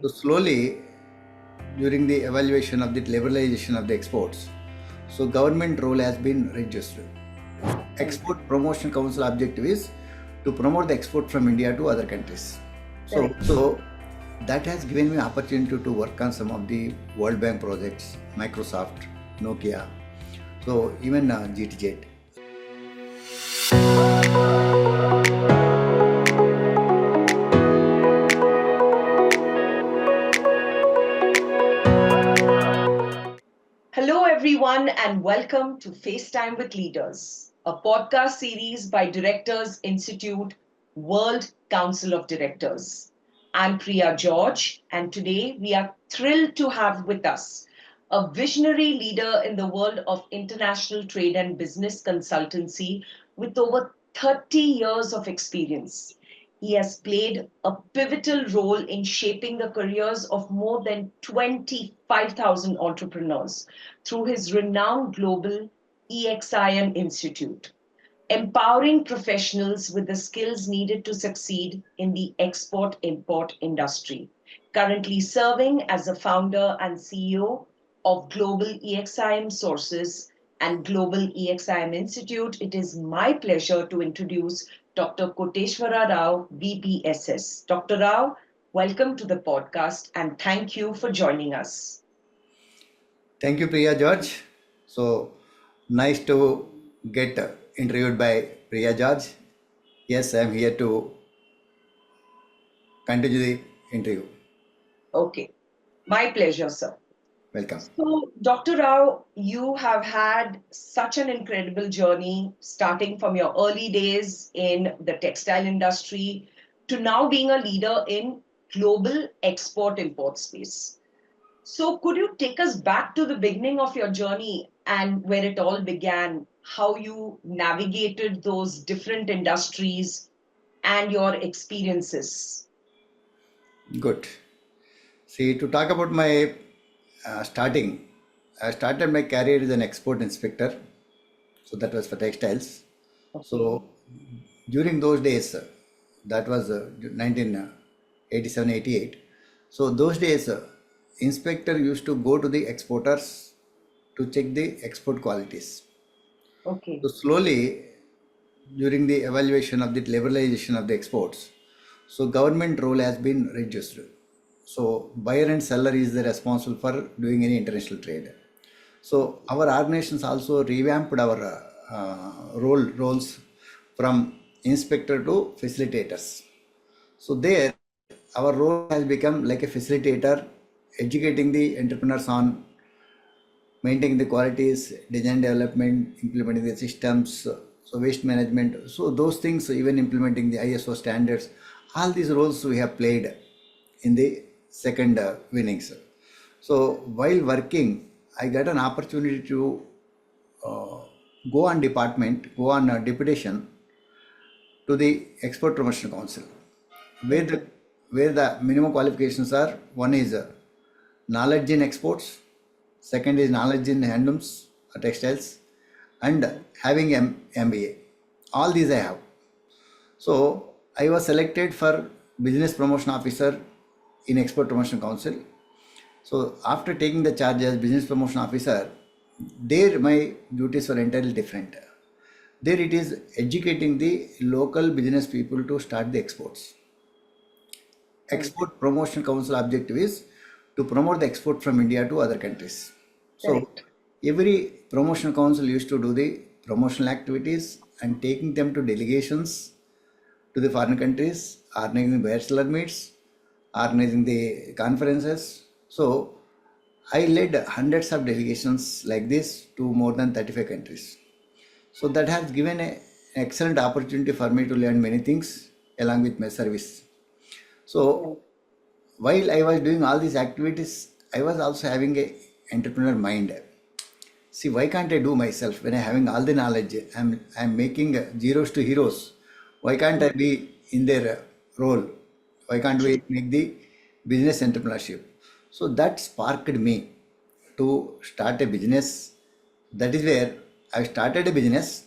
So slowly, during the evaluation of the liberalization of the exports, so government role has been reduced. Right. Export Promotion Council objective is to promote the export from India to other countries. Correct. So that has given me opportunity to work on some of the World Bank projects, Microsoft, Nokia, so even GTJ. Hello, everyone, and welcome to FaceTime with Leaders, a podcast series by Directors Institute World Council of Directors. I'm Priya George, and today we are thrilled to have with us a visionary leader in the world of international trade and business consultancy with over 30 years of experience. He has played a pivotal role in shaping the careers of more than 25,000 entrepreneurs through his renowned global EXIM Institute, empowering professionals with the skills needed to succeed in the export import industry. Currently serving as the founder and CEO of Global EXIM Sources and Global EXIM Institute, it is my pleasure to introduce Dr. Koteswara Rao VBSS. Dr. Rao, welcome to the podcast and thank you for joining us. Thank you, Priya George. So nice to get interviewed by Priya George. Yes, I am here to continue the interview. Okay, my pleasure, sir. Welcome. So, Dr. Rao, you have had such an incredible journey starting from your early days in the textile industry to now being a leader in global export import space. So, could you take us back to the beginning of your journey and where it all began, how you navigated those different industries and your experiences? Good. See, to talk about my starting, I started my career as an export inspector. So that was for textiles. Okay. So during those days, that was 1987-88. So those days, inspector used to go to the exporters to check the export qualities. Okay. So slowly, during the evaluation of the liberalization of the exports, so government role has been reduced. So buyer and seller is the responsible for doing any international trade. So our organizations also revamped our roles from inspector to facilitators. So there, our role has become like a facilitator, educating the entrepreneurs on maintaining the qualities, design development, implementing the systems, so waste management. So those things, even implementing the ISO standards, all these roles we have played in the second winnings. So while working, I got an opportunity to uh, go on deputation to the Export Promotion Council, where the Okay. where the minimum qualifications are: one is knowledge in exports, second is knowledge in handlooms, textiles, and having MBA. All these I have. So I was selected for business promotion officer in Export Promotion Council. So after taking the charge as business promotion officer, there my duties were entirely different. There it is educating the local business people to start the exports. Right. Export Promotion Council objective is to promote the export from India to other countries. So Correct. every promotion council used to do the promotional activities and taking them to delegations to the foreign countries, organizing bachelor meets, organizing the conferences. So I led hundreds of delegations like this to more than 35 countries. So that has given an excellent opportunity for me to learn many things along with my service. So Right. while I was doing all these activities, I was also having a entrepreneur mind. See, why can't I do myself when I'm having all the knowledge? I'm making zeros to heroes. Why can't I Mm. be in their role? Why can't we True. make the business entrepreneurship? So that sparked me to start a business. That is where I started a business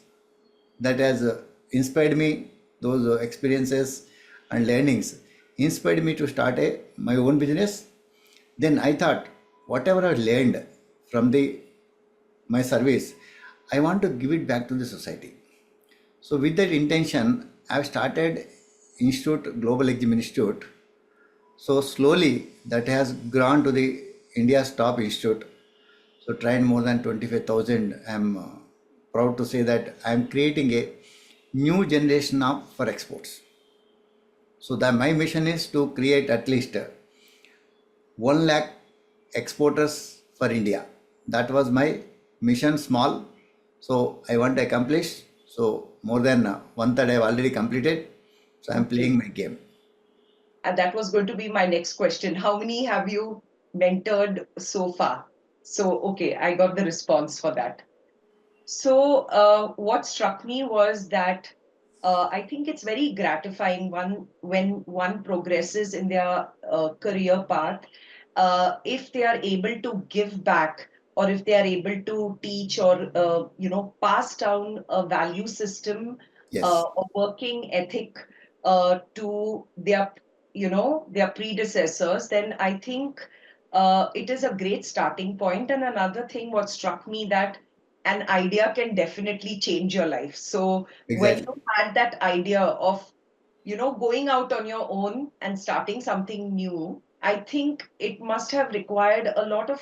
that has inspired me. Those experiences and learnings inspired me to start my own business. Then I thought, whatever I learned from my service, I want to give it back to the society. So with that intention, I've started Global EXIM Institute. So slowly that has grown to the India's top institute. So trained more than 25,000. I'm proud to say that I'm creating a new generation of for exports. So that my mission is to create at least 1 lakh exporters for India. That was my mission, small. So I want to accomplish. So more than one third I have already completed. So I'm Okay. playing my game. And that was going to be my next question. How many have you mentored so far? So, okay, I got the response for that. So, what struck me was that I think it's very gratifying when one progresses in their career path, if they are able to give back, or if they are able to teach or pass down a value system, Yes, a working ethic to their predecessors. Then I think it is a great starting point. And another thing, what struck me, that an idea can definitely change your life. So when exactly. you had that idea of, going out on your own and starting something new, I think it must have required a lot of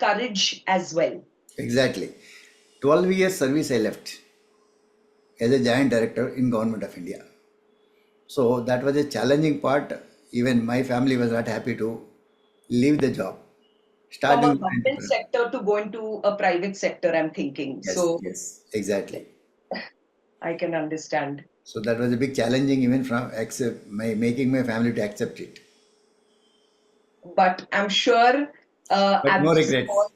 courage as well. Exactly. 12 years service I left as a joint director in Government of India. So that was a challenging part. Even my family was not happy to leave the job. Start From a doing government entrepreneur. sector to go into a private sector, I'm thinking. Yes, So yes, exactly. I can understand. So that was a big challenging even from accept my making my family to accept it. But I'm sure But at no this regrets. point,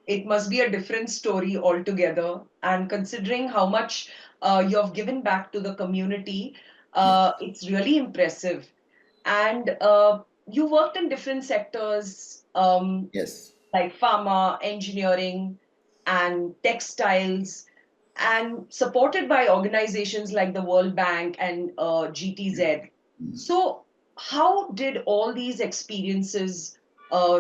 it must be a different story altogether. And considering how much you have given back to the community, Yes, it's really impressive. And you worked in different sectors, yes, like pharma, engineering, and textiles, and supported by organizations like the World Bank and GTZ. So, how did all these experiences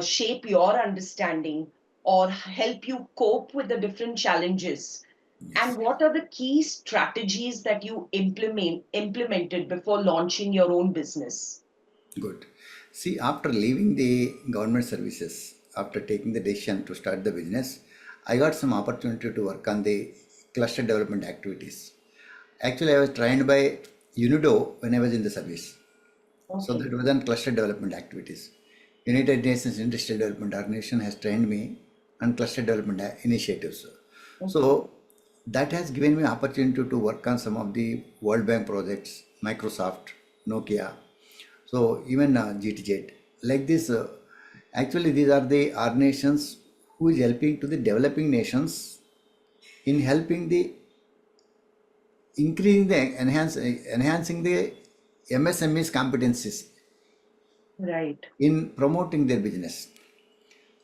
shape your understanding or help you cope with the different challenges? yes. And what are the key strategies that you implemented before launching your own business? Good. See, after leaving the government services, after taking the decision to start the business, I got some opportunity to work on the cluster development activities. Actually, I was trained by UNIDO when I was in the service. So Okay. that was on cluster development activities. United Nations Industrial Development Organization has trained me on cluster development initiatives. Okay. So that has given me opportunity to work on some of the World Bank projects, Microsoft, Nokia, so even GTZ. Like this, actually these are the organizations who is helping to the developing nations in helping the increasing the enhancing the MSME's competencies Right. in promoting their business.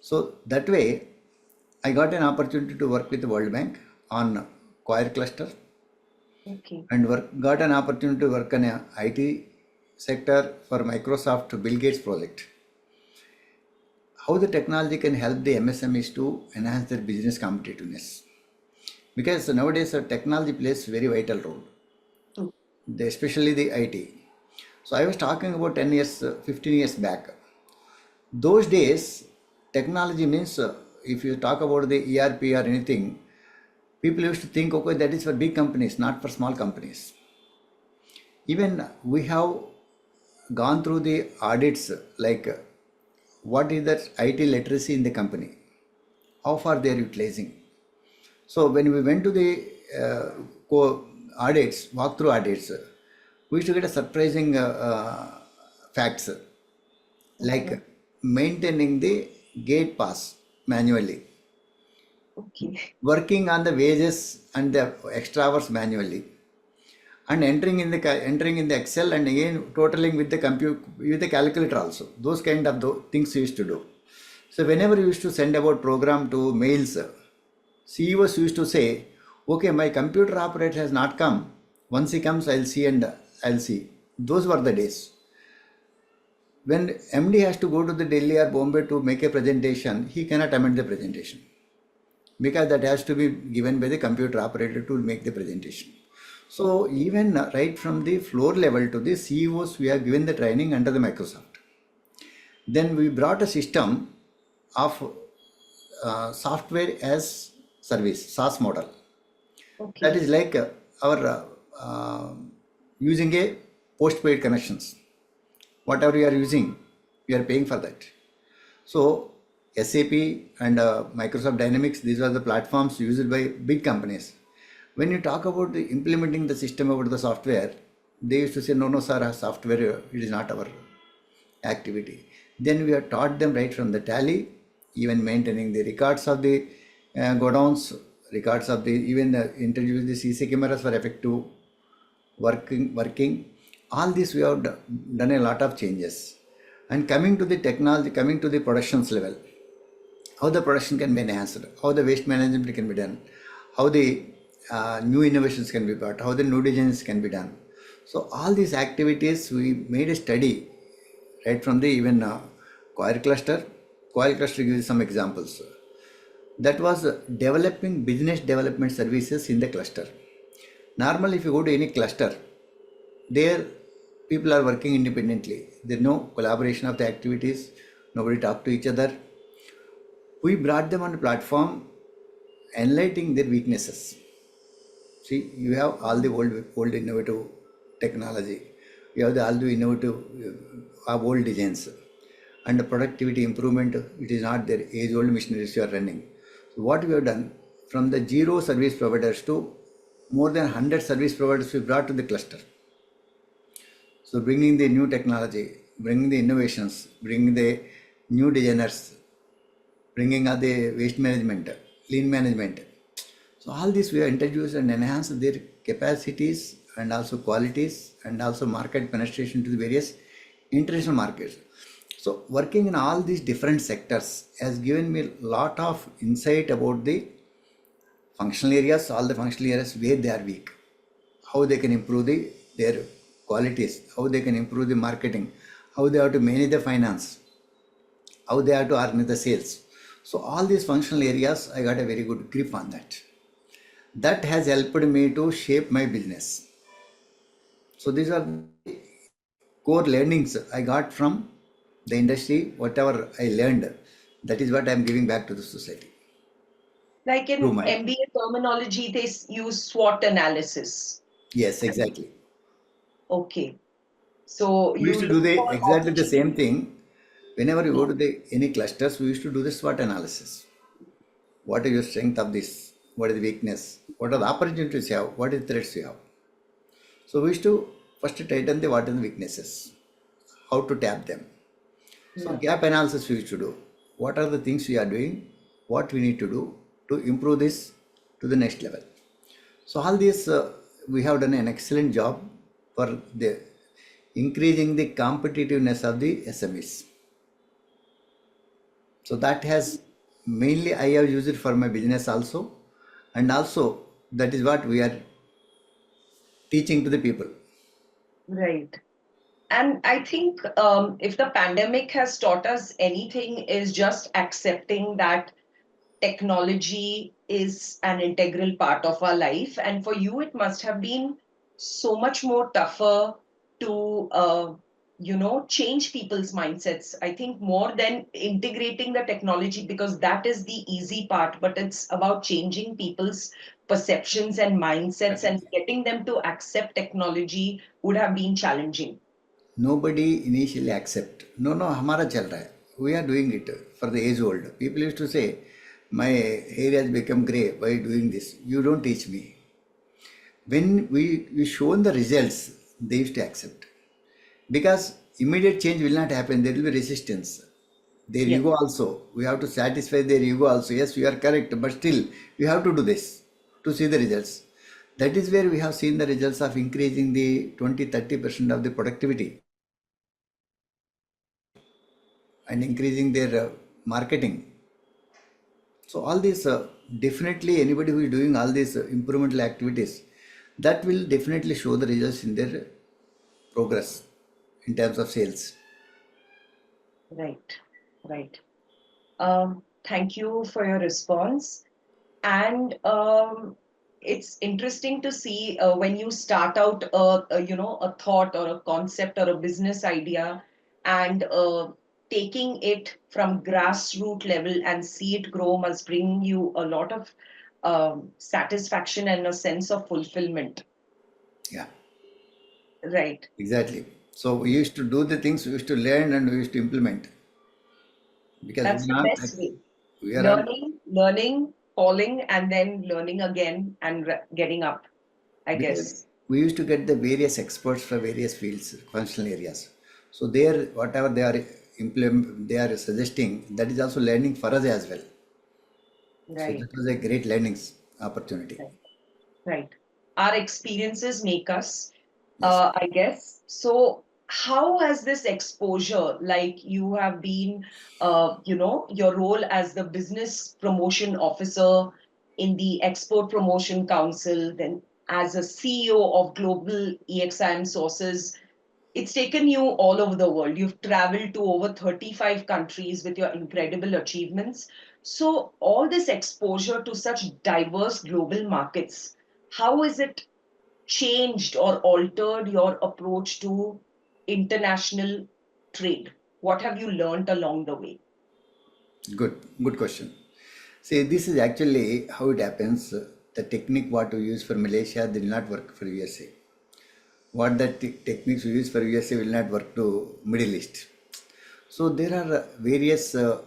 So that way, I got an opportunity to work with the World Bank on Choir cluster Okay. and got an opportunity to work on a IT sector for Microsoft Bill Gates project. How the technology can help the MSMEs to enhance their business competitiveness. Because nowadays technology plays very vital role, True. especially the IT. So I was talking about 10 years, 15 years back. Those days, technology means if you talk about the ERP or anything, people used to think, okay, that is for big companies, not for small companies. Even we have gone through the audits like what is that IT literacy in the company, how far they are utilizing. So when we went to the audits, walkthrough audits, we used to get a surprising facts Okay. like maintaining the gate pass manually, Okay. working on the wages and the extra hours manually, and entering in the Excel and again totaling with the compute with the calculator also. Those kind of things we used to do. So whenever we used to send about program to mails, CEOs used to say, "Okay, my computer operator has not come. Once he comes, I'll see and I'll see." Those were the days. When MD has to go to the Delhi or Bombay to make a presentation, he cannot amend the presentation because that has to be given by the computer operator to make the presentation. So even right from the floor level to the CEOs, we have given the training under the Microsoft. Then we brought a system of software as service, SaaS model. That Okay. is like our using a postpaid connections. Whatever you are using, you are paying for that. So SAP and Microsoft Dynamics, these are the platforms used by big companies. When you talk about the implementing the system about the software, they used to say, no, no, sir, our software, it is not our activity. Then we have taught them right from the tally, even maintaining the records of the godowns, records of the, even introduce the CC cameras for effective working. All this we have done a lot of changes. And coming to the technology, coming to the productions level, how the production can be enhanced, how the waste management can be done, how the new innovations can be brought, how the new designs can be done. So all these activities we made a study right from the even coil cluster. Coil cluster gives some examples. That was developing business development services in the cluster. Normally, if you go to any cluster, there people are working independently. There is no collaboration of the activities. Nobody talk to each other. We brought them on a platform, enlightening their weaknesses. See, you have all the old innovative technology. You have all the innovative old designs and the productivity improvement. It is not their age-old machineries you are running. So what we have done from the zero service providers to more than 100 service providers we brought to the cluster. So bringing the new technology, bringing the innovations, bringing the new designers, bringing out the waste management, lean management. So all this we have introduced and enhanced their capacities and also qualities and also market penetration to the various international markets. So working in all these different sectors has given me a lot of insight about the functional areas, all the functional areas where they are weak, how they can improve their qualities, how they can improve the marketing, how they have to manage the finance, how they have to organize the sales. So all these functional areas, I got a very good grip on that. That has helped me to shape my business. So these are core learnings I got from the industry. Whatever I learned, that is what I am giving back to the society Like through in my. MBA terminology, they use SWOT analysis. Yes, exactly. Okay. So We used you to do look the for exactly the opportunity. same thing. Whenever you Yeah. go to the any clusters, we used to do the SWOT analysis. What is your strength of this? What is the weakness? What are the opportunities you have? What is the threats you have? So we used to first tighten the what are the weaknesses, how to tap them. So Yeah. gap analysis we used to do. What are the things we are doing? What we need to do to improve this to the next level. So all this we have done an excellent job for the increasing the competitiveness of the SMEs. So that has mainly I have used it for my business also, and also that is what we are teaching to the people. Right. And I think if the pandemic has taught us anything, is just accepting that technology is an integral part of our life. And for you, it must have been so much more tougher to, change people's mindsets. I think more than integrating the technology, because that is the easy part, but it's about changing people's perceptions and mindsets and getting them to accept technology would have been challenging. Nobody initially accept. No, no, हमारा चल रहा है. We are doing it for the age old. People used to say, my hair has become grey. Why doing this? You don't teach me. When we shown the results, they used to accept. Because immediate change will not happen. There will be resistance. Their Yes. ego also. We have to satisfy their ego also. Yes, you are correct, but still we have to do this to see the results. That is where we have seen the results of increasing the 20-30% of the productivity and increasing their marketing. So all this definitely anybody who is doing all these improvement activities, that will definitely show the results in their progress in terms of sales. Right, right. Thank you for your response. And it's interesting to see when you start out a thought or a concept or a business idea, and taking it from grassroots level and see it grow must bring you a lot of satisfaction and a sense of fulfillment. Yeah, Right. exactly. So we used to do the things, we used to learn and we used to implement because That's the best way. we are on, Learning, falling, and then learning again and getting up, I because guess. we used to get the various experts from various fields, functional areas. So there, whatever they are suggesting, that is also learning for us as well. So Right. that was a great learning opportunity. Right. Right. Our experiences make us, Yes. I guess. So, how has this exposure, like you have been, your role as the business promotion officer in the Export Promotion Council, then as a CEO of Global EXIM Sources, it's taken you all over the world. You've traveled to over 35 countries with your incredible achievements. So, all this exposure to such diverse global markets, how has it changed or altered your approach to international trade? What have you learned along the way? Good question. See, this is actually how it happens. The technique what we use for Malaysia did not work for USA. What the techniques we use for USA will not work to Middle East. So there are various uh,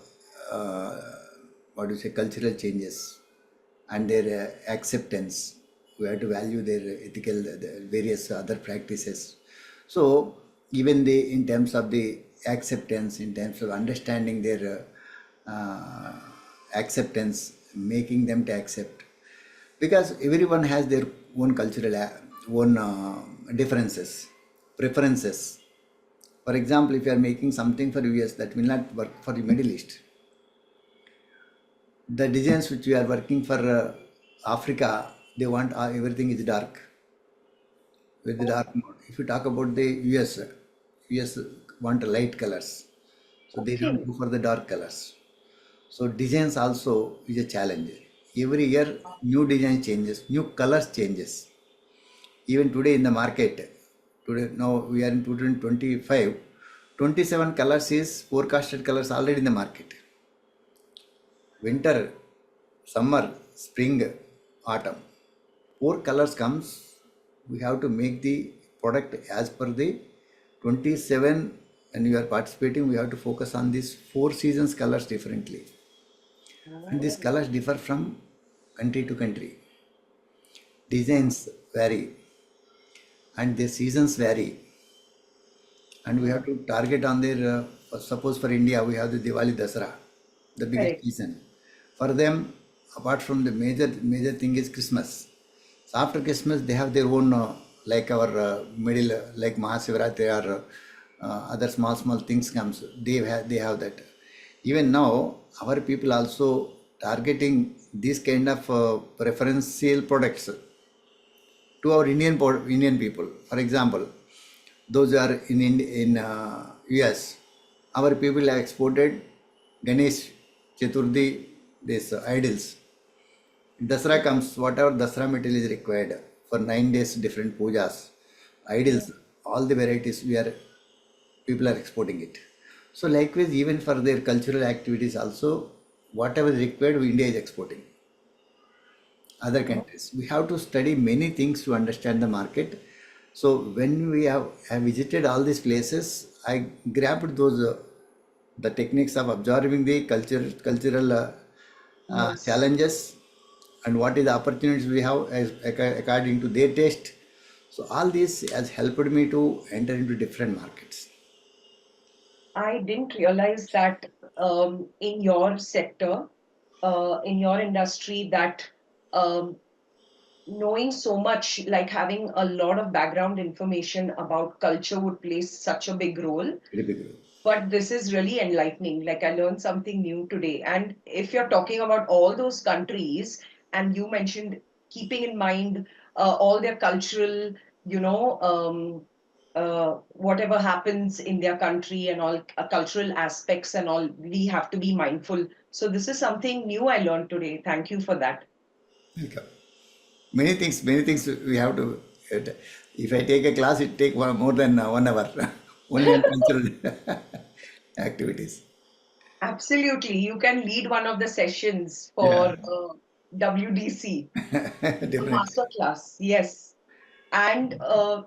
what do you say, cultural changes and their acceptance. We have to value their ethical, the various other practices. So even in terms of the acceptance, in terms of understanding their acceptance, making them to accept, because everyone has their own cultural own differences, preferences. For example, if you are making something for US, that will not work for the Middle East. The designs which we are working for Africa, they want everything is dark, with the dark mode. If you talk about the US want light colors, so they don't Okay. go for the dark colors. So designs also is a challenge. Every year, new design changes, new colors changes. Even today in the market, today now we are in 2025, 27 colors is forecasted colors already in the market. Winter, summer, spring, autumn. Four colors comes, we have to make the product as per the 27, and you are participating, we have to focus on these four seasons colors differently. And these Oh, colors differ from country to country. Designs vary and the seasons vary, and we have to target on their suppose for India we have the Diwali Dasara, the biggest correct. season. For them, apart from the major thing is Christmas. So after Christmas they have their own like our middle like Mahasivratri or other small things comes, they have that. Even now our people also targeting these kind of preferential products to our Indian people. For example, those who are in US, our people have exported Ganesh Chaturthi, these idols. Dasara comes, whatever Dasara material is required for 9 days, different pujas, idols, all the varieties people are exporting it. So likewise, even for their cultural activities also, whatever is required, India is exporting other Oh, countries. We have to study many things to understand the market. So when have visited all these places, I grabbed those the techniques of observing the cultural yes. challenges and what is the opportunities we have as according to their taste. So all this has helped me to enter into different markets. I didn't realize that in your sector, in your industry, that um, knowing so much, like having a lot of background information about culture would play such a big role. Very big role. But this is really enlightening. Like I learned something new today. And if you're talking about all those countries, and you mentioned keeping in mind all their cultural, you know, whatever happens in their country and all cultural aspects and all, we have to be mindful. So this is something new I learned today. Thank you for that. Okay. Many things we have to. If I take a class, it take more than 1 hour only on cultural activities. Absolutely. You can lead one of the sessions Yeah, for WDC, a definitely. master class. Yes. And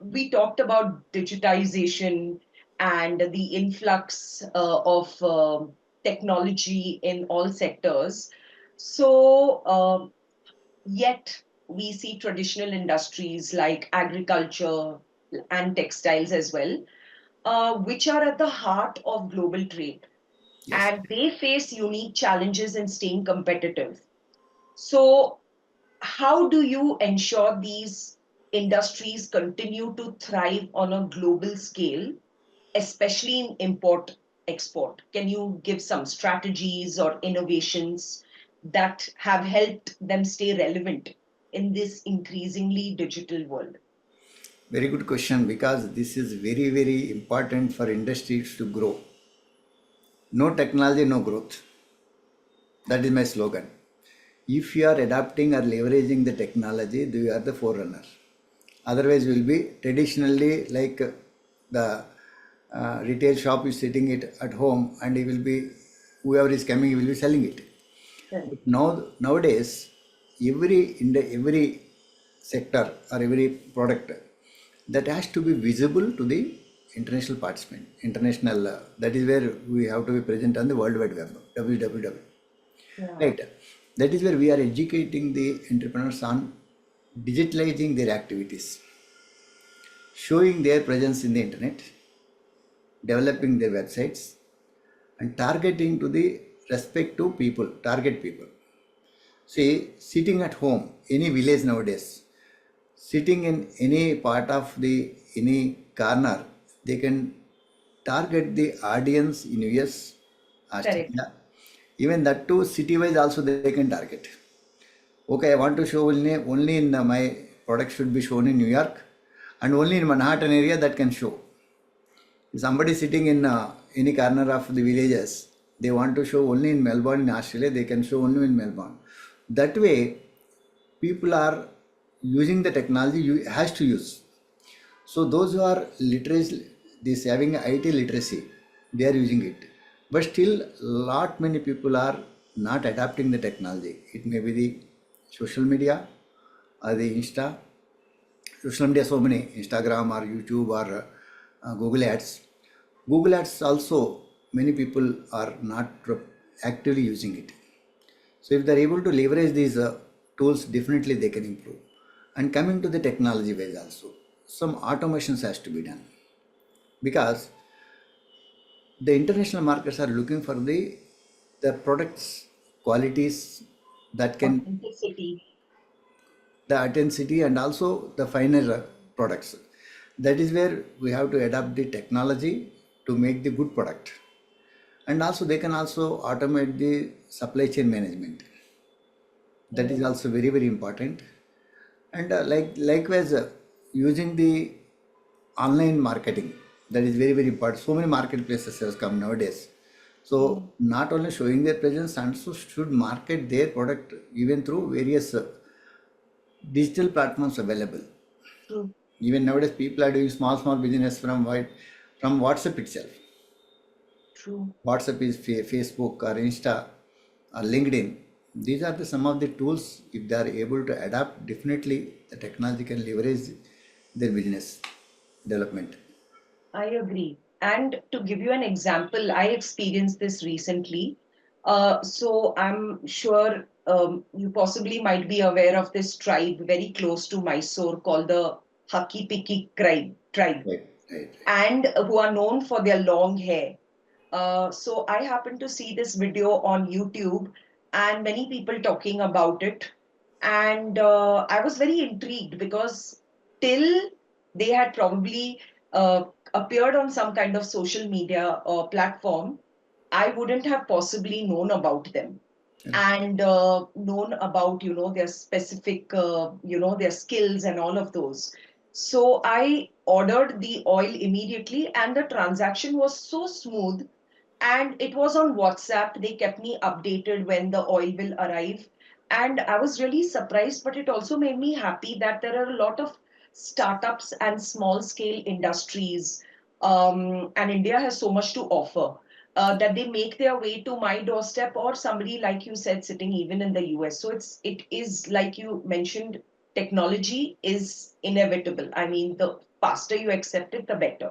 we talked about digitization and the influx of technology in all sectors. So, yet we see traditional industries like agriculture and textiles as well, which are at the heart of global trade, Yes. and they face unique challenges in staying competitive. So, how do you ensure these industries continue to thrive on a global scale, especially in import export? Can you give some strategies or innovations that have helped them stay relevant in this increasingly digital world? Very good question because this is very important for industries to grow. No technology, no growth. That is my slogan. If you are adapting or leveraging the technology, you are the forerunner. Otherwise, will be traditionally like the retail shop is sitting it at home and he will be whoever is coming he will be selling it. Right. But nowadays, every sector or every product that has to be visible to the international participant, international. That is where we have to be present on the World Wide Web, www. Yeah. Right. That is where we are educating the entrepreneurs on digitalizing their activities, showing their presence in the internet, developing their websites, and targeting to the respective people, target people. See, sitting at home, any village nowadays, sitting in any part of the any corner, they can target the audience in US, Correct. Australia, even that too city-wise also they can target. Okay, I want to show only in my product should be shown in New York, and only in Manhattan area that can show. If somebody sitting in any corner of the villages, they want to show only in Melbourne in Australia, they can show only in Melbourne. That way, people are using the technology you has to use. So those who are literacy, this having IT literacy, they are using it. But still, lot many people are not adapting the technology. It may be the social media or the social media, so many Instagram or YouTube or Google Ads. Google Ads also many people are not actively using it. So if they're able to leverage these tools, definitely they can improve. And coming to the technology ways also, some automations has to be done because the international markets are looking for the products qualities that can Authenticity. the intensity and also the finer products. That is where we have to adapt the technology to make the good product. And also they can also automate the supply chain management. That is Yes. also very important. And likewise, using the online marketing, that is very important. So many marketplaces has come nowadays. So Mm. not only showing their presence, also should market their product even through various digital platforms available. True. Even nowadays, people are doing small business from WhatsApp itself. True. WhatsApp is Facebook or Insta or LinkedIn. These are some of the tools. If they are able to adapt, definitely the technology can leverage their business development. I agree. And to give you an example, I experienced this recently. So I'm sure you possibly might be aware of this tribe very close to Mysore called the Haki Piki tribe, Right, right, right. and who are known for their long hair. So I happened to see this video on YouTube and many people talking about it. And I was very intrigued because till they had probably appeared on some kind of social media or platform, I wouldn't have possibly known about them Correct. and known about their specific their skills and all of those. So I ordered the oil immediately, and the transaction was so smooth. And it was on WhatsApp. They kept me updated when the oil will arrive. And I was really surprised, but it also made me happy that there are a lot of startups and small scale industries. And India has so much to offer. That they make their way to my doorstep, or somebody like you said sitting even in the US. So it is like you mentioned, technology is inevitable. I mean, the faster you accept it, the better.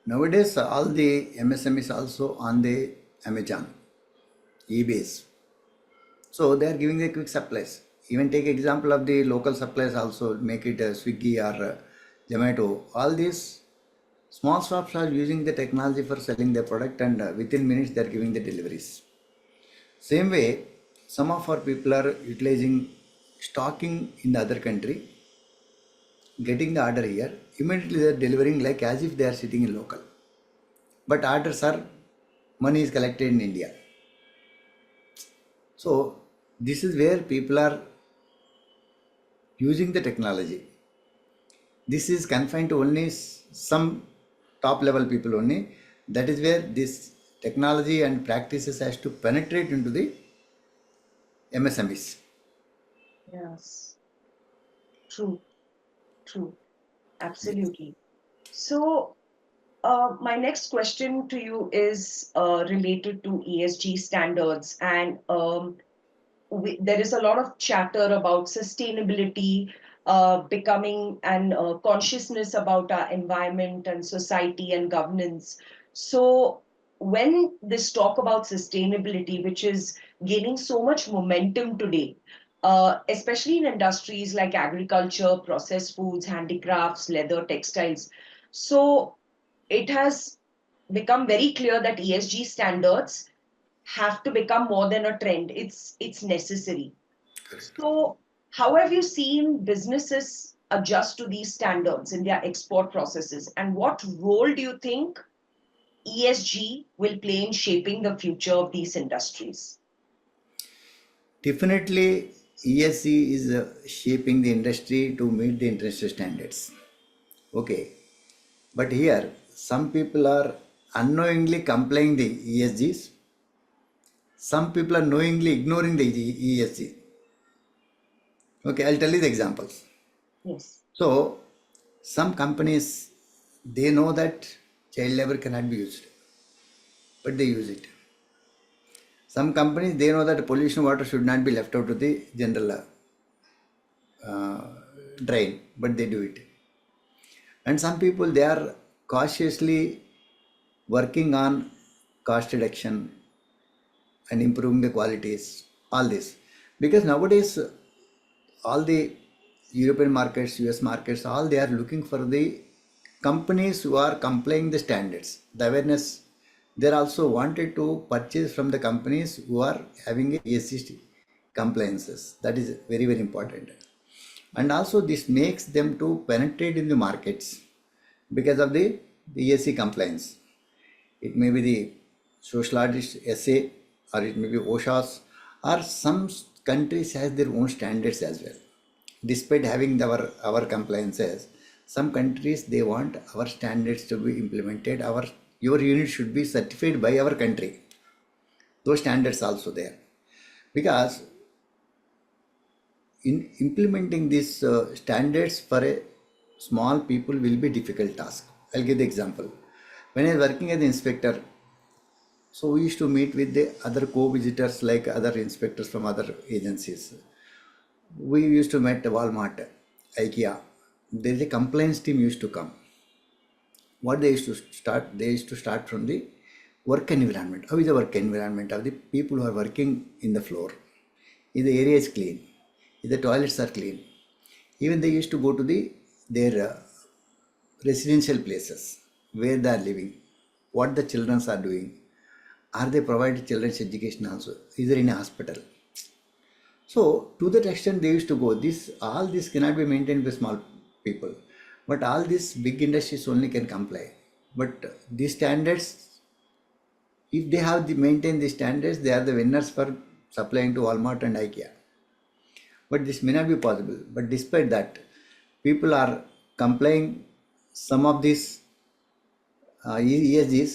Nowadays, all the MSMEs also on the Amazon, eBay's. So they are giving the quick supplies. Even take example of the local supplies also, make it Swiggy or Zomato. All these small shops are using the technology for selling their product, and within minutes they are giving the deliveries. Same way, some of our people are utilizing stocking in the other country, getting the order here, immediately they are delivering like as if they are sitting in local. But orders are, money is collected in India. So this is where people are using the technology. This is confined to only some top level people only. That is where this technology and practices has to penetrate into the MSMEs. Yes, true, true. Absolutely. So, my next question to you is related to ESG standards, and there is a lot of chatter about sustainability becoming and consciousness about our environment and society and governance. So, when this talk about sustainability, which is gaining so much momentum today, especially in industries like agriculture, processed foods, handicrafts, leather, textiles, so it has become very clear that ESG standards have to become more than a trend. It's necessary. So how have you seen businesses adjust to these standards in their export processes, and what role do you think ESG will play in shaping the future of these industries? Definitely, ESC is shaping the industry to meet the international standards. Okay, but here some people are unknowingly complying the ESGs. Some people are knowingly ignoring the ESG. Okay, I'll tell you the examples. Yes. So, some companies they know that child labor cannot be used, but they use it. Some companies they know that pollution water should not be left out to the general uh, drain, but they do it. And some people they are cautiously working on cost reduction and improving the qualities. All this because nowadays all the European markets, US markets, all they are looking for the companies who are complying the standards. The awareness they are also wanted to purchase from the companies who are having a ESG compliances. That is very very important. And also this makes them to penetrate in the markets because of the ESG compliance. It may be the social audit SA, or it may be OSHA's, or some countries has their own standards as well. Despite having our compliances, some countries they want our standards to be implemented. Your unit should be certified by our country. Those standards also there because in implementing these standards for a small people will be difficult task. I'll give the example. When I was working as an inspector, so we used to meet with the other co-visitors like other inspectors from other agencies. We used to meet Walmart, IKEA. There is a compliance team used to come. What they used to start? They used to start from the work environment. How is the work environment of the people who are working in the floor? Is the area is clean? Is the toilets are clean? Even they used to go to their residential places where they are living, what the children are doing, are they providing children's education also? Is there in a hospital? So to that extent they used to go. This all this cannot be maintained by small people, but all these big industries only can comply. But these standards, if they have the maintain these standards, they are the winners for supplying to Walmart and IKEA. But this may not be possible. But despite that, people are complying some of these ESGs,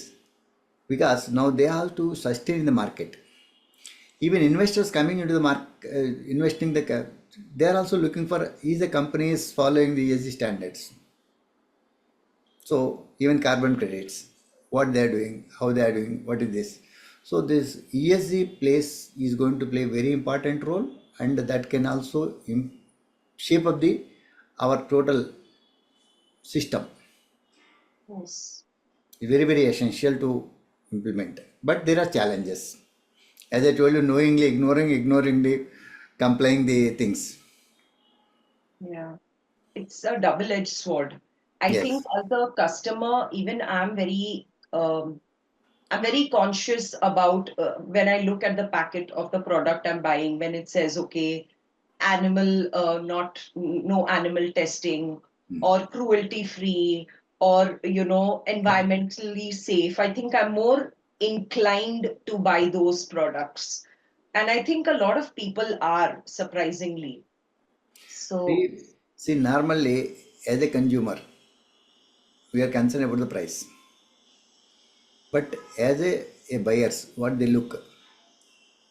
because now they have to sustain the market. Even investors coming into the market, investing they are also looking for, is the company is following the ESG standards. So even carbon credits, what they are doing, how they are doing, what is this? So this ESG place is going to play a very important role, and that can also shape up the our total system. Yes. Very very essential to implement. But there are challenges. As I told you, knowingly ignoring the complying the things. Yeah. It's a double-edged sword. I think Yes. as a customer, even I'm very conscious about when I look at the packet of the product I'm buying, when it says, okay, animal, not, no animal testing, or cruelty free, or, environmentally safe. I think I'm more inclined to buy those products. And I think a lot of people are, surprisingly. So, See, normally as a consumer, we are concerned about the price. But as a buyers, what they look,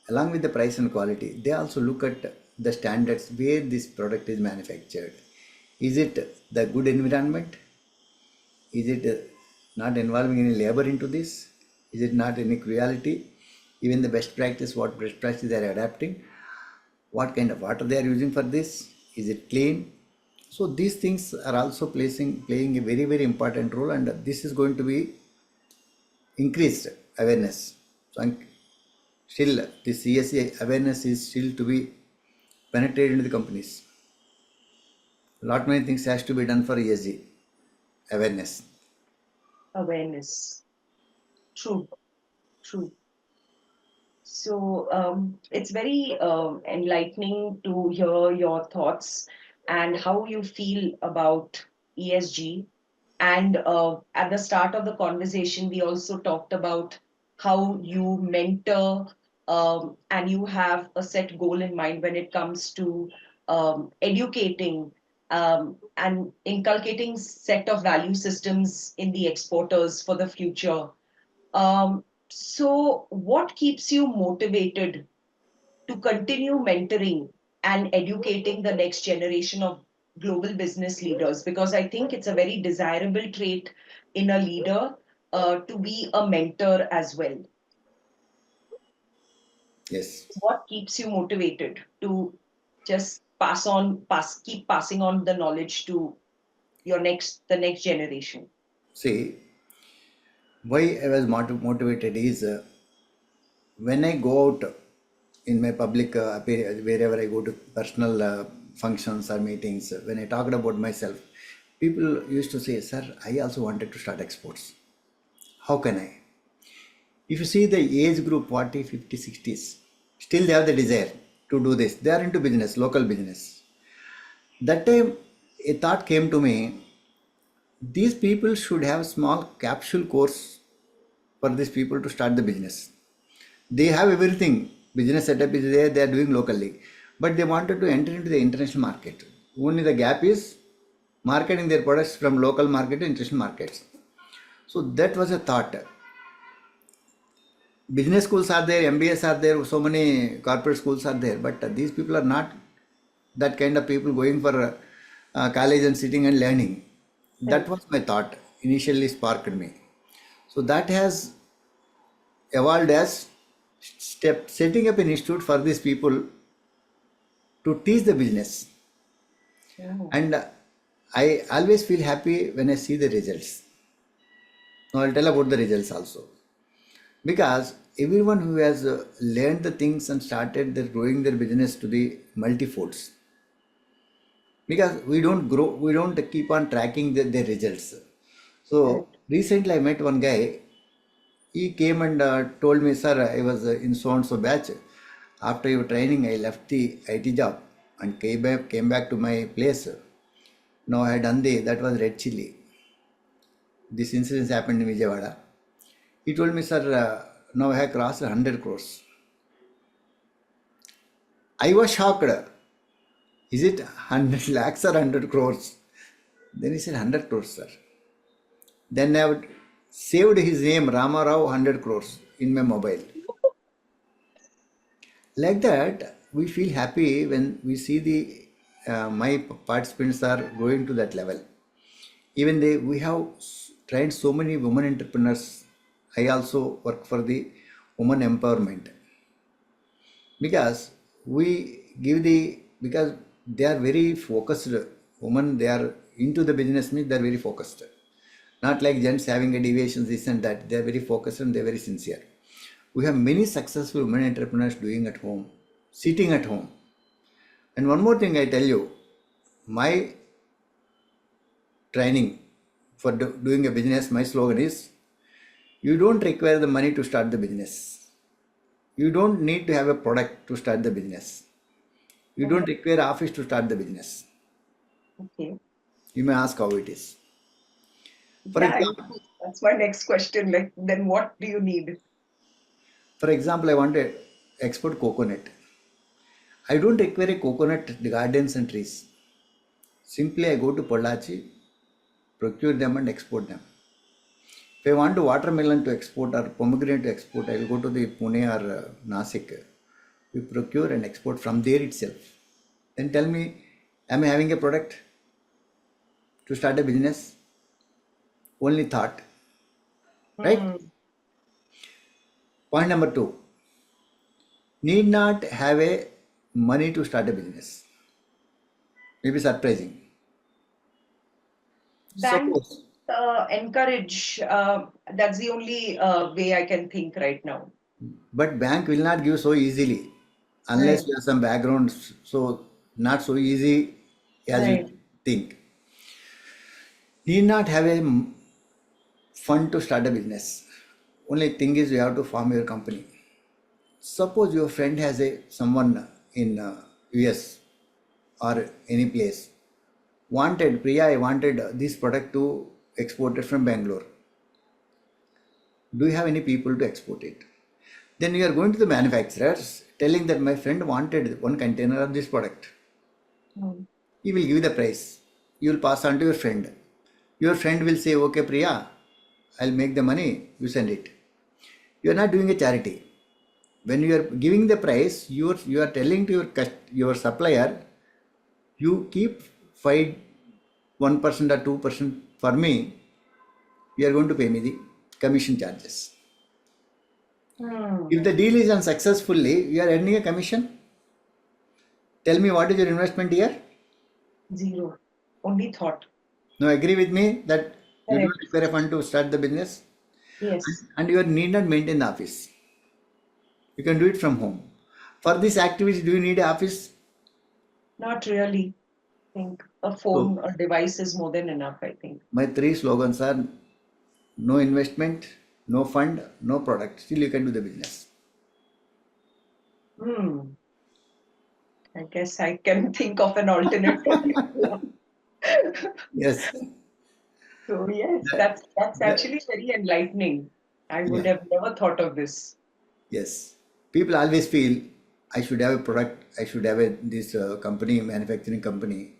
along with the price and quality, they also look at the standards where this product is manufactured. Is it the good environment? Is it not involving any labor into this? Is it not any cruelty? Even the best practice, what best practice they are adapting? What kind of water they are using for this? Is it clean? So these things are also playing a very very important role, and this is going to be increased awareness. So still this ESG awareness is still to be penetrated into the companies. Lot many things has to be done for ESG awareness. awareness. True, true. So it's very enlightening to hear your thoughts and how you feel about ESG. And at the start of the conversation, we also talked about how you mentor and you have a set goal in mind when it comes to educating and inculcating set of value systems in the exporters for the future. So, what keeps you motivated to continue mentoring and educating the next generation of global business leaders? Because I think it's a very desirable trait in a leader to be a mentor as well. Yes. What keeps you motivated to just keep passing on the knowledge to the next generation? See, why I was motivated is when I go out in my public wherever I go to personal functions or meetings, when I talked about myself, people used to say, "Sir, I also wanted to start exports. How can I?" If you see the age group 40, 50, 60s, still they have the desire to do this. They are into business, local business. That time, a thought came to me, these people should have small capsule course for these people to start the business. They have everything. Business setup is there, they are doing locally. But they wanted to enter into the international market. Only the gap is marketing their products from local market to international markets. So that was a thought. Business schools are there, MBS are there, so many corporate schools are there, but these people are not that kind of people going for college and sitting and learning. That Right. was my thought, initially sparked me. So that has evolved as setting up an institute for these people to teach the business. Oh, And I always feel happy when I see the results. Now I'll tell about the results also. Because everyone who has learned the things and started their growing their business to the multifolds, because we don't keep on tracking their results. So right. recently I met one guy. He came and told me, "Sir, I was in so and so batch. After your training, I left the IT job and came back to my place. Now I had done that was red chili. This incident happened in Vijayawada." He told me, "Sir, now I have crossed 100 crores." I was shocked. Is it 100 lakhs or 100 crores? Then he said 100 crores, sir. Then I would saved his name Rama Rao 100 crores in my mobile. Like that, we feel happy when we see the my participants are going to that level. Even we have trained so many women entrepreneurs. I also work for the women empowerment because because they are very focused. Women, they are into the business means they are very focused. Not like gents having a deviations, this and that. They are very focused and they are very sincere. We have many successful women entrepreneurs doing at home, sitting at home. And one more thing I tell you, my training for doing a business, my slogan is you don't require the money to start the business. You don't need to have a product to start the business. You don't require office to start the business. Okay. You may ask how it is. For Yeah, example, that's my next question. Like, then what do you need? I want to export coconut. I don't require a coconut gardens and trees. Simply I go to Pollachi, procure them and export them. If I want watermelon to export or pomegranate to export, I will go to the Pune or Nasik. We procure and export from there itself. Then tell me, am I having a product to start a business? Only thought, right? Hmm. Point number two, need not have a money to start a business. Maybe surprising. Bank Suppose, encourage. That's the only way I can think right now. but bank will not give so easily unless Right. you have some backgrounds. So not so easy as you Right. think. Need not have a fund to start a business. Only thing is you have to form your company. Suppose your friend has a someone in US or any place wanted Priya, I wanted this product to export it from Bangalore. Do you have any people to export it? Then you are going to the manufacturers telling that my friend wanted one container of this product. Hmm. He will give the price. You will pass on to your friend. Your friend will say, okay, Priya, I'll make the money, you send it. You are not doing a charity. When you are giving the price, you are telling to your supplier, you keep 1% or 2% for me, you are going to pay me the commission charges. Hmm. If the deal is unsuccessfully, you are earning a commission. Tell me what is your investment here? Zero. Only thought. Now agree with me that you don't Correct. require a fund to start the business Yes. and you need not maintain the office. You can do it from home. For this activity, do you need an office? Not really. I think a So phone or device is more than enough, I think. my three slogans are no investment, no fund, no product. Still you can do the business. Hmm. I guess I can think of an alternate one. Yes. So yes, That- that's that- actually very enlightening. I would yeah. have never thought of this. Yes. People always feel I should have a product, I should have this company, manufacturing company.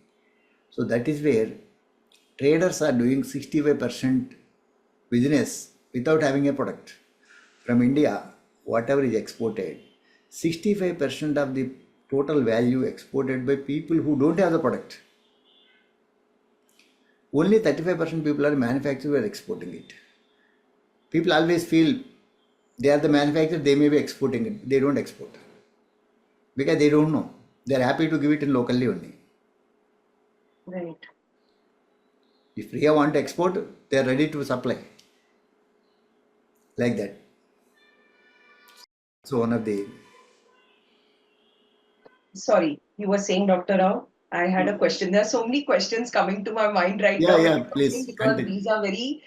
So that is where traders are doing 65% business without having a product. From India, whatever is exported, 65% of the total value exported by people who don't have the product. Only 35% people are manufacturing or exporting it. People always feel they are the manufacturer, they may be exporting it. They don't export because they don't know. They are happy to give it in locally only. Right. If Priya want to export, they are ready to supply like that. So one of the Sorry, you were saying, Dr. Rao? I had a question. There are so many questions coming to my mind right yeah, now when yeah, you're talking please because continue. these are very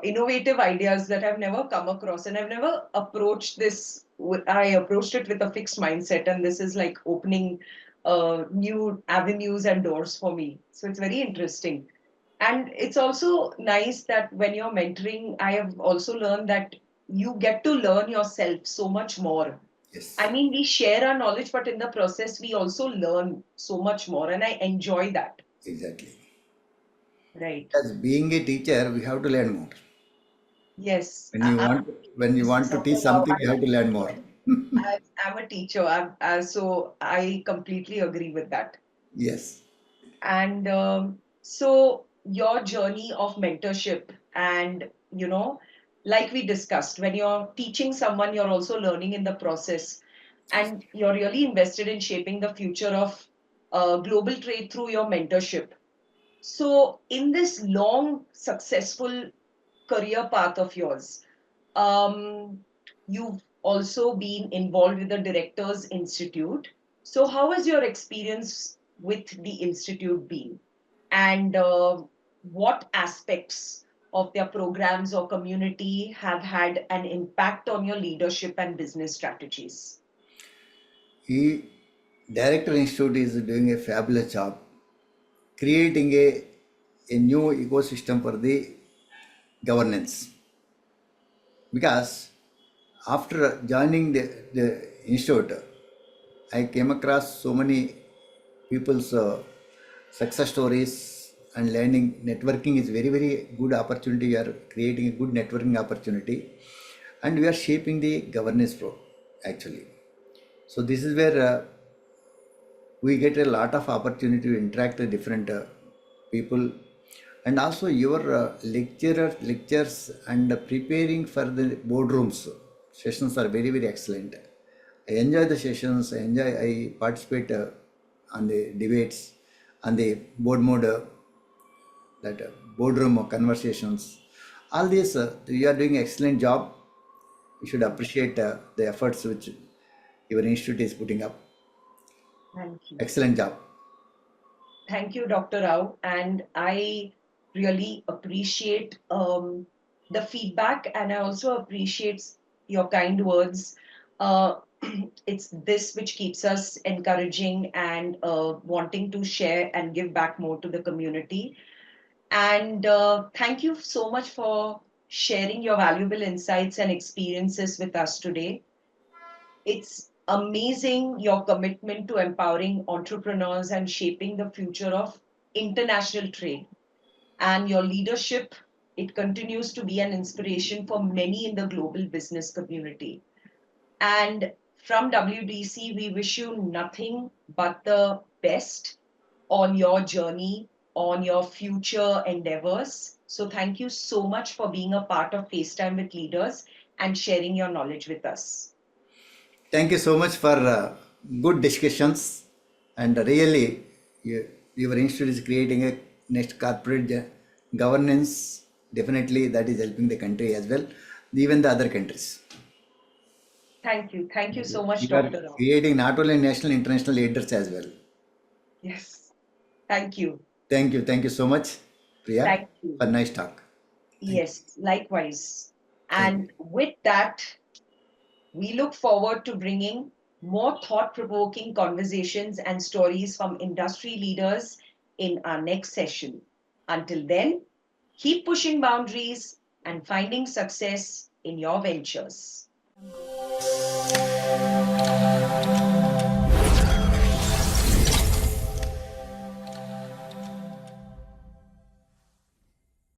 innovative ideas that I've never come across and I've never approached this. I approached it with a fixed mindset, and this is like opening new avenues and doors for me. So it's very interesting. And it's also nice that when you're mentoring, I have also learned that you get to learn yourself so much more. I Yes, mean, we share our knowledge, but in the process, we also learn so much more, and I enjoy that. exactly. Right. As being a teacher, we have to learn more. Yes. When you want to teach Dr. Rao, something, you have to learn more. I'm a teacher. So I completely agree with that. Yes. And so your journey of mentorship and, like we discussed, when you're teaching someone, you're also learning in the process. And you're really invested in shaping the future of global trade through your mentorship. So, in this long, successful career path of yours, um, you've also been involved with the Directors Institute. So, how has your experience with the institute been? And what aspects of their programs or community have had an impact on your leadership and business strategies? He Director Institute is doing a fabulous job creating a new ecosystem for the governance. Because after joining the institute, I came across so many people's success stories and learning. Networking is very, very good opportunity. We are creating a good networking opportunity and we are shaping the governance flow actually. So this is where we get a lot of opportunity to interact with different people, and also your lectures and preparing for the boardrooms sessions are very, very excellent. I enjoy the sessions. I participate on the debates, on the board mode, that boardroom conversations. All these, you are doing excellent job. You should appreciate the efforts which your institute is putting up. Thank you. Excellent job. Thank you, Dr. Rao. And I really appreciate the feedback, and I also appreciate your kind words. Uh, it's this which keeps us encouraging and wanting to share and give back more to the community. And thank you so much for sharing your valuable insights and experiences with us today. It's amazing your commitment to empowering entrepreneurs and shaping the future of international trade. And your leadership, it continues to be an inspiration for many in the global business community. And from WDC, we wish you nothing but the best on your journey, on your future endeavors. So, thank you so much for being a part of FaceTime with Leaders and sharing your knowledge with us. Thank you so much for good discussions, and really, your institute is creating a next corporate governance. Definitely, that is helping the country as well, even the other countries. Thank you. Thank you so much, You are Dr. Rao. creating not only national, international leaders as well. Yes. Thank you. Thank you so much, Priya, Thank you. for nice talk. Thank you, Yes, likewise. thank you. And with that, we look forward to bringing more thought provoking conversations and stories from industry leaders in our next session. Until then, keep pushing boundaries and finding success in your ventures.